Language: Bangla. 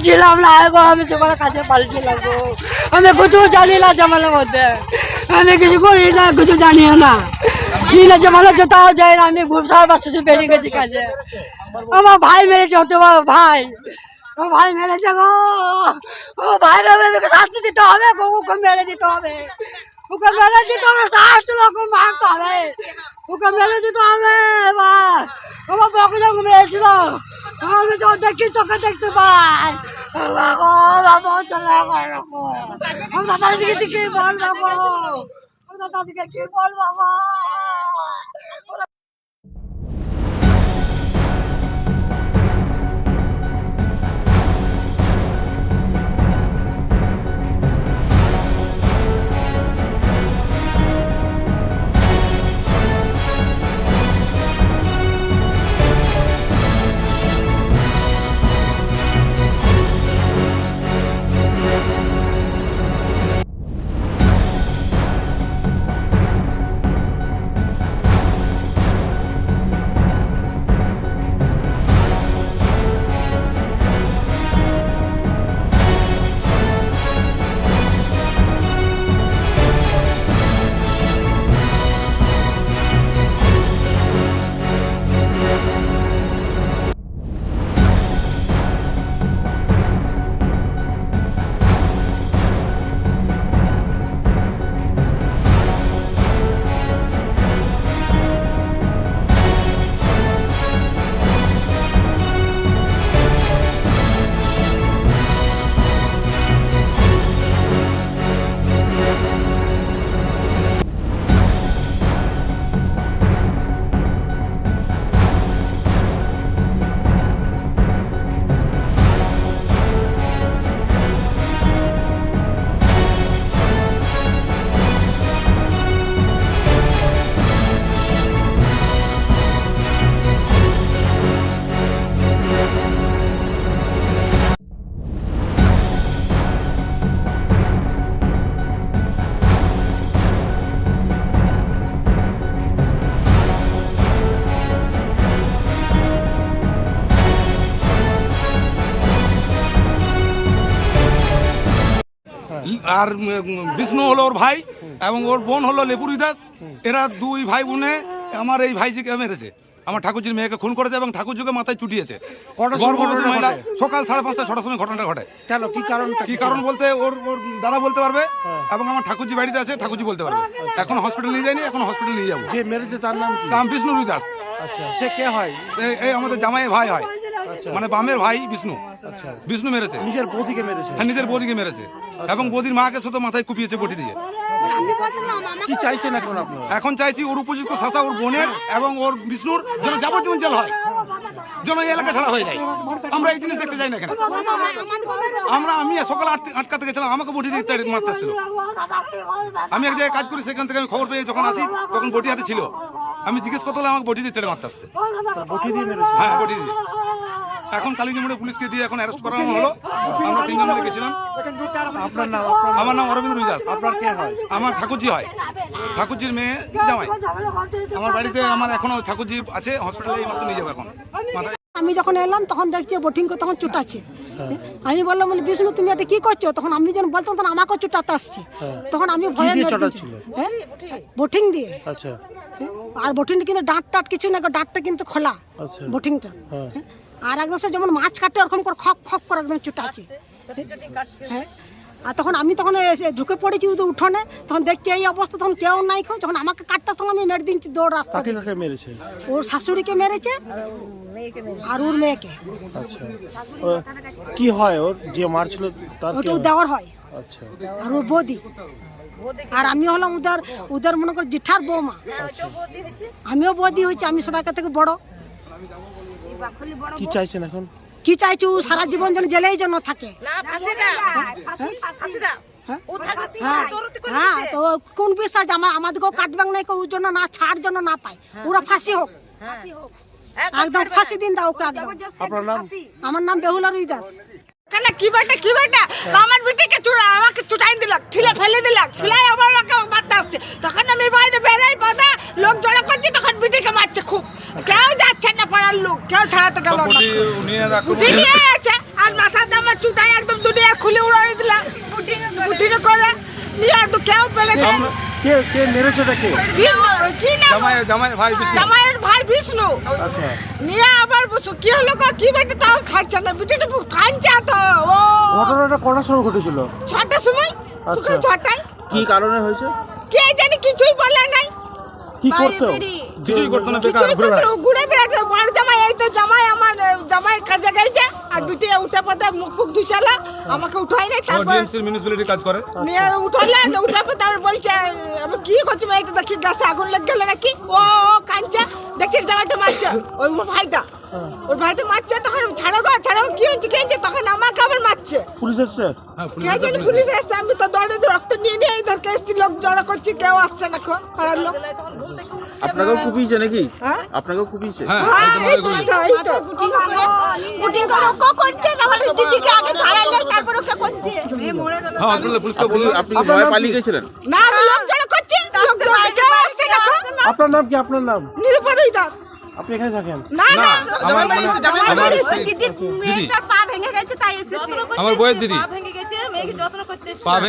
ছিলাম না গো, আমি তোমার কাছে পালিয়েছিলাম গো। আমি কিছু জানি না জামালের মধ্যে, আমি কিছু করি না, কিছু জানিও না। কি না জামালে যেটাও যায় না, আমি ভুলসার বাচ্চা বেরিয়ে গেছি কাজে। আমার ভাই মেরেছে, হতে পারো ভাই, ও ভাই মেরেছে গো, ও ভাই মেরে শাস্তি দিতে হবে গো, ওকে মেরে দিতে হবে, ওকে মেরে দিতে হবে, শাস্তি ওকে মারতে হবে, ওকে মেরে দিতে হবে। এবার আমার বকে যখন মেরেছিল আমি তো দেখি, তোকে দেখতে পাই বাবা, বাবা চলে বাবা, আমি দাদাদিকে কি বলবো গো, আমি দাদাদিকে কি বলবো গো। আর বিষ্ণু হলো ওর ভাই এবং ওর বোন হলো লেপুরি দাস। এরা দুই ভাই বোনে আমার এই ভাইজিকে মেরেছে, আমার ঠাকুরজির মেয়েকে খুন করেছে এবং ঠাকুরজিকে মাথায় চুটিয়েছে। সকাল 5:30 6টার সময় ঘটনাটা ঘটে। কি কারণ বলতে ওর দাদা বলতে পারবে এবং আমার ঠাকুরজি বাড়িতে আছে, ঠাকুরজি বলতে পারবে। এখন হসপিটাল নিয়ে যায়নি, এখন হসপিটাল নিয়ে যাবো। যে মেরেছে তার নাম কি? নাম বিষ্ণু দাস। আচ্ছা, সে কে হয়? এই আমাদের জামাই ভাই হয়, মানে বামের ভাই বিষ্ণু। আচ্ছা, বিষ্ণু মেরেছে, নিজের বৌদিকে মেরেছে। হ্যাঁ নিজের বৌদিকে মেরেছে এবং বৌদির মাকে শুধু মাথায় কুপিয়েছে বটি দিয়ে। কি চাইছেন এখন আপনারা? এখন চাইছি ওর উপযুক্ত শাস্তি ওর বোনের এবং ওর বিষ্ণুর যেন যাবজ্জীবন জেল হয়, যেন এই এলাকা ছাড়া হয়ে যায়। আমরা এই জিনিস দেখতে চাই না এখানে। আমি সকাল 8টা থেকে গেছিলাম, আমাকে বটি দিয়ে মারতেছিল। আমি এক জায়গায় কাজ করি, সেখান থেকে আমি খবর পেয়ে যখন আসি তখন বটি হাতে ছিল। আমি জিজ্ঞেস করতে হলে আমাকে বটি দিয়ে তেড়ে মারতে আসছে। বটি দিয়ে মেরেছে? হ্যাঁ বটি দিয়ে। এখন কালিজিমুড়ে পুলিশকে দিয়ে এখন অ্যারেস্ট করানো হলো। আমরা 3 জন মিলে গেছিলাম। আপনার নাম? আমার নাম অরবিন্দ রুই দাস। আপনার কে হয়? আমার ঠাকুরজি হয়, ঠাকুরজির মেয়ে জামাই। আমার বাড়িতে আমার এখনো ঠাকুরজি আছে, হসপিটালে এই মাত্র নিয়ে যাবো এখন। আমি যখন এলাম তখন দেখছি বোটিং করে তখন চুটাচ্ছে। আমি বললাম বিষ্ণু তুমি এটা কি করছো? তখন আমি যখন বলতাম তখন আমাকেও চুটাতে আসছে। তখন আমি ভয়ে বোটিং দিয়ে। আচ্ছা, আর বোটিংটা কিন্তু ডাঁট টাট কিছু না, ডাঁটটা কিন্তু খোলা বোটিংটা। আর একদম সে যেমন মাছ কাটে ওরকম করে খপ খপ করে একদম চুটাচ্ছে। হ্যাঁ, আর তখন আমি ঢুকে পড়েছি উঠোনে, তখন দেখছি এই অবস্থা, তখন কেউ নাই। যখন আমাকে কাটতে তখন আমি মেরে দিচ্ছি দৌড় রাস্তা। মেরেছে? ওর শাশুড়িকে মেরেছে আর ওর মেয়েকে। আচ্ছা, কি হয় ওর যে মারছিল তার? ওটা দেওয়ার হয়। আচ্ছা, আর ওর বৌদি, আর আমি হলাম ওদের মনে কর জেঠার বৌমা। আমিও বৌদি হয়েছি, আমি সবাইকে থেকে বড়। কি চাইছেন এখন? কি চাইছি? ও সারা জীবন যেন জেলেই যেন থাকে। হ্যাঁ, তো কোন বিশ্বাস আমাদেরকেও কাটবেন না, ওর জন্য না ছাড় জন্য না পায়, ওরা ফাঁসি হোক, একদম ফাঁসি দিন দাও ওকে একদম। আপনার নাম? আমার নাম বেহুলা রুই দাস। কি বেটা আমার বেটিকে আমাকে চুটাই দিল, ঠিলে ফেলে দিল, ঠিলাই আবার মারতে আসছে। তখন আমি বাইরে বেড়াই বাধা লোক জড়ো করছি, তখন বেটিকে মারছে খুব। কেউ যাচ্ছে না পাড়ার লোক, কেউ ছাড়াতে গেল না। আর মাথাতে আমার কে মেরেছে এটাকে? কি না জামাই ভাই বিষ্ণু। জামাইয়ের ভাই বিষ্ণু আচ্ছা নিয়ে আবার কি হলো গো, কি বেটে তাও ছাড়ছে না, বিটিটা কাঁদছে তো। ও ঘটনাটা কটার সময় ঘটেছিল? 6টার সময়, আচ্ছা। সকাল 6টায়। কি কারণে হয়েছে? কে জানি, কিছুই বলে নাই। কি করতো? কিছুই করতো না, বেকার কিছুই ঘুরে বেড়ায়। ঘুরে বেড়াতে বড় জামাই, এই তো জামাই আমার জামাই কাজে গেছে, আর বিটি উঠে পথে মুখ ফুক ধুচালো, আমাকে উঠাই নাই। ও তারপর ডিএমসির মিউনিসিপ্যালিটি কাজ করে। নিয়ে উঠালাম, উঠার পর তারপর বলছে আমি কি করছি, এইটা দেখি গ্যাসে আগুন লেগে গেল নাকি। ও কাঁদছে, দেখছি জামাইটা মারছে, ওই ওর ভাইটা, ওর ভাইটা মারছে। তখন ছাড়ো গো ছাড়ো, কি হয়েছে, তখন আমাকে আবার মারছে। পুলিশ এসছে? হ্যাঁ, কে জানি পুলিশ এসছে, আমি তো দৌড়ে রক্ত নিয়ে নিয়ে এদেরকে এসছি, লোক জড়ো করছি, কেউ আসছে না পাড়ার লোক। আপনাকেও কুপিয়েছে নাকি? হ্যাঁ আপনাকেও কুপিয়েছে? হ্যাঁ, হ্যাঁ, একদম এই আগে তো, করেছে। এই তো। বুটিং করে ও করছে, তারপরে দিদিকে আগে ছাড়াইলে তারপর ওকে করছে। হ্যাঁ, হসপিটালে পুলিশকে আপনি বললো। আপনি কি ভয়ে পালিয়ে গেছিলেন? না, আমি লোক জড়ো করছি, লোক জড়ো কেউ আসছে না। আপনার নাম কি? আপনার নাম? নিরুপমা দাস। আপনি এখানে থাকেন? না না, না, আমার আমার দিদি, দিদির মেয়েটার পা ভেঙে গেছে, তাই এসেছে। আমার বউয়ের দিদি ভেঙে গেছে, মেয়েকে যত্ন করতে পা ভেঙে